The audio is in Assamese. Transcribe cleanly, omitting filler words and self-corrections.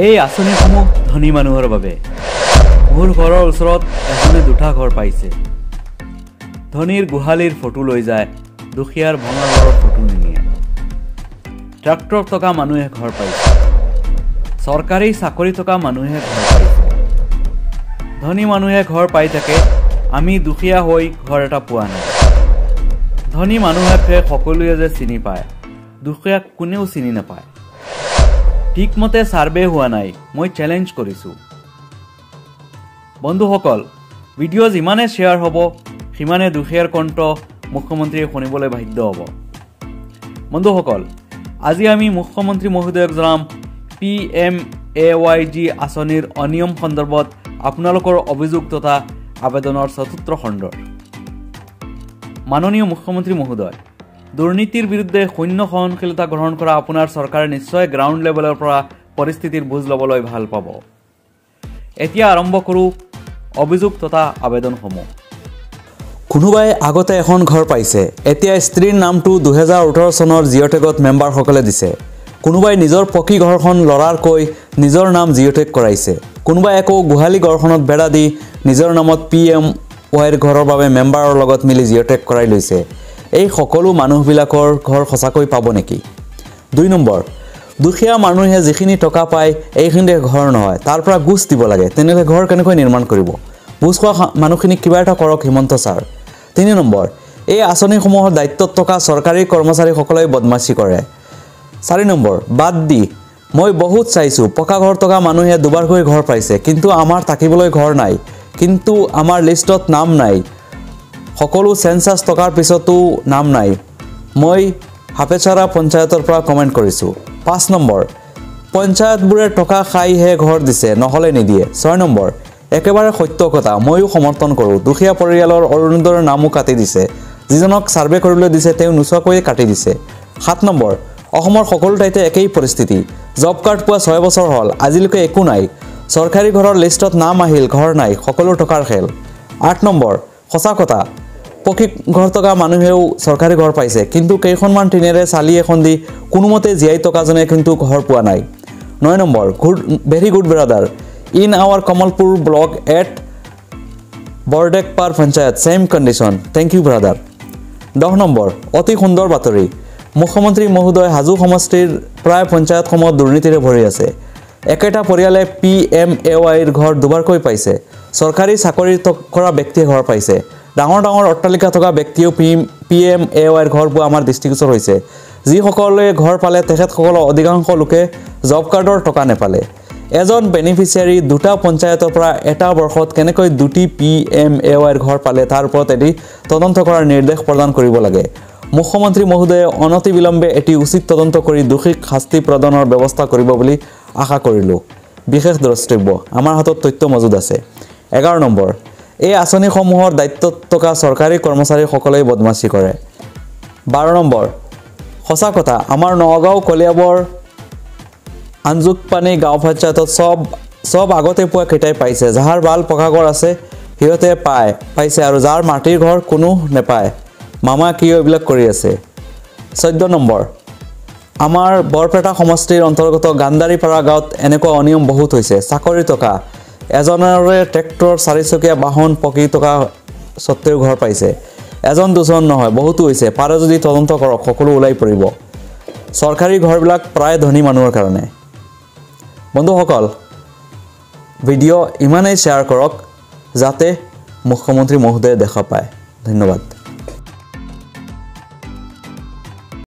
এই আঁচনিসমূহ ধনী মানুহৰ বাবে। মোৰ ঘৰৰ ওচৰত এজনে দুটা ঘৰ পাইছে। ধনীৰ গোহালিৰ ফটো লৈ যায়, দুখীয়াৰ ভঙা ঘৰৰ ফটো নিনিয়ে। ট্ৰাক্টৰ থকা মানুহে ঘৰ পাইছে। চৰকাৰী চাকৰি থকা মানুহে ঘৰ পাইছে। ধনী মানুহে ঘৰ পাই থাকে, আমি দুখীয়া হৈ ঘৰ এটা পোৱা নাই। ধনী মানুহকে সকলোৱে যে চিনি পায়, দুখীয়াক কোনেও চিনি নাপায়। ঠিকমতে সাৰ্ভে হোৱা নাই, মই চ্যালেঞ্জ কৰিছোঁ। বন্ধুসকল, ভিডিঅ' যিমানে শ্বেয়াৰ হ'ব সিমানে দুখীয়াৰ কণ্ঠ মুখ্যমন্ত্ৰীয়ে শুনিবলৈ বাধ্য হ'ব। বন্ধুসকল, আজি আমি মুখ্যমন্ত্ৰী মহোদয়ক জনাম PMAYG আঁচনিৰ অনিয়ম সন্দৰ্ভত আপোনালোকৰ অভিযোগ তথা আবেদনৰ চতুৰ্থ খণ্ডৰ। মাননীয় মুখ্যমন্ত্ৰী মহোদয়, দুৰ্নীতিৰ বিৰুদ্ধে শূন্য সহনশীলতা গ্ৰহণ কৰা আপোনাৰ চৰকাৰে নিশ্চয় গ্ৰাউণ্ড লেভেলৰ পৰা পৰিস্থিতিৰ বুজ ল'বলৈ ভাল পাব। এতিয়া আৰম্ভ কৰোঁ অভিযোগ তথা আবেদনসমূহ। কোনোবাই আগতে এখন ঘৰ পাইছে, এতিয়া স্ত্ৰীৰ নামটো 2018 চনৰ জিঅ'টেগত মেম্বাৰসকলে দিছে। কোনোবাই নিজৰ পকী ঘৰখন ল'ৰাৰ কৈ নিজৰ নাম জিঅ'টেগ কৰাইছে। কোনোবাই আকৌ গোহালি ঘৰখনত বেৰা দি নিজৰ নামত PMYৰ ঘৰৰ বাবে মেম্বাৰৰ লগত মিলি জিঅ'টেগ কৰাই লৈছে। এই সকলো মানুহবিলাকৰ ঘৰ সঁচাকৈ পাব নেকি? 2 নম্বৰ, দুখীয়া মানুহে যিখিনি টকা পায় এইখিনিতে ঘৰ নহয়, তাৰ পৰা গুচ দিব লাগে। তেনেহ'লে ঘৰ কেনেকৈ নিৰ্মাণ কৰিব? বুজ খোৱা মানুহখিনিক কিবা এটা কৰক হিমন্ত ছাৰ। 3 নম্বৰ, এই আঁচনিসমূহৰ দায়িত্বত থকা চৰকাৰী কৰ্মচাৰীসকলে বদমাচি কৰে। 4 নম্বৰ, বাদ দি মই বহুত চাইছোঁ, পকা ঘৰ থকা মানুহে দুবাৰকৈ ঘৰ পাইছে, কিন্তু আমাৰ থাকিবলৈ ঘৰ নাই, কিন্তু আমাৰ লিষ্টত নাম নাই। সকলো চেঞ্চাছ টকাৰ পিছতো নাম নাই। মই হাপেচাৰা পঞ্চায়তৰ পৰা কমেণ্ট কৰিছোঁ। 5 নম্বৰ, পঞ্চায়তবোৰে টকা খাইহে ঘৰ দিছে, নহ'লে নিদিয়ে। 6 নম্বৰ, একেবাৰে সত্য কথা, ময়ো সমৰ্থন কৰোঁ। দুখীয়া পৰিয়ালৰ অৰুণোদয়ৰ নামো কাটি দিছে। যিজনক ছাৰ্ভে কৰিবলৈ দিছে তেওঁ নোচোৱাকৈয়ে কাটি দিছে। 7 নম্বৰ, অসমৰ সকলো ঠাইতে একেই পৰিস্থিতি। জব কাৰ্ড পোৱা 6 বছৰ হ'ল, আজিলৈকে একো নাই। চৰকাৰী ঘৰৰ লিষ্টত নাম আহিল, ঘৰ নাই, সকলো টকাৰ খেল। 8 নম্বৰ, সঁচা কথা, পকী ঘৰ থকা মানুহেও চৰকাৰী ঘৰ পাইছে, কিন্তু কেইখনমান টিনেৰে চালি এখন দি কোনোমতে জীয়াই টকাজনে কিন্তু ঘৰ পোৱা নাই। 9 number, very good brother, in our Kamalpur block at Bordekpar panchayat same condition, thank you brother. 10 number, অতি সুন্দৰ বাতৰি, মুখ্যমন্ত্ৰী মহোদয় হাজো সমষ্টিৰ প্ৰায় পঞ্চায়তসমূহত দুৰ্নীতিৰে ভৰি আছে। একেটা পৰিয়ালে PMAYৰ ঘৰ দুবাৰকৈ পাইছে। চৰকাৰী চাকৰি কৰা ব্যক্তিয়ে ঘৰ পাইছে। ডাঙৰ ডাঙৰ অট্টালিকা থকা ব্যক্তিয়েও PMAYৰ ঘৰ পোৱা আমাৰ দৃষ্টিগোচৰ হৈছে। যিসকলে ঘৰ পালে তেখেতসকলৰ অধিকাংশ লোকে জব কাৰ্ডৰ টকা নেপালে। এজন বেনিফিচিয়াৰী দুটা পঞ্চায়তৰ পৰা এটা বৰ্ষত কেনেকৈ 2টি PMAYৰ ঘৰ পালে তাৰ ওপৰত এটি তদন্ত কৰাৰ নিৰ্দেশ প্ৰদান কৰিব লাগে। মুখ্যমন্ত্ৰী মহোদয়ে অনতিবিলম্বে এটি উচিত তদন্ত কৰি দোষীক শাস্তি প্ৰদানৰ ব্যৱস্থা কৰিব বুলি আশা কৰিলোঁ। বিশেষ দ্ৰষ্টব্য, আমাৰ হাতত তথ্য মজুত আছে। 11 নম্বৰ, এই আঁচনিসমূহৰ দায়িত্বত থকা চৰকাৰী কৰ্মচাৰীসকলে বদমাচি কৰে। 12 নম্বৰ, সঁচা কথা, আমাৰ নগাঁও কলিয়াবৰ আঞ্জুকপানী গাঁও পঞ্চায়তত চব আগতে পোৱা কেইটাই পাইছে। যাৰ ভাল পকা ঘৰ আছে সিহঁতে পাইছে আৰু যাৰ মাটিৰ ঘৰ কোনো নেপায়। মামা কিয় এইবিলাক কৰি আছে? 14 নম্বৰ, আমাৰ বৰপেটা সমষ্টিৰ অন্তৰ্গত গান্ধাৰীপাৰা গাঁৱত এনেকুৱা অনিয়ম বহুত হৈছে। চাকৰি টকা এজনৰে ট্ৰেক্টৰ 4চকীয়া বাহন পকি টকা সত্ত্বেও ঘৰ পাইছে। এজন দুজন নহয়, বহুতো হৈছে। পাৰে যদি তদন্ত কৰক, সকলো ওলাই পৰিব। চৰকাৰী ঘৰবিলাক প্ৰায় ধনী মানুহৰ কাৰণে। বন্ধুসকল, ভিডিঅ' ইমানেই শ্বেয়াৰ কৰক যাতে মুখ্যমন্ত্ৰী মহোদয়ে দেখা পায়। ধন্যবাদ।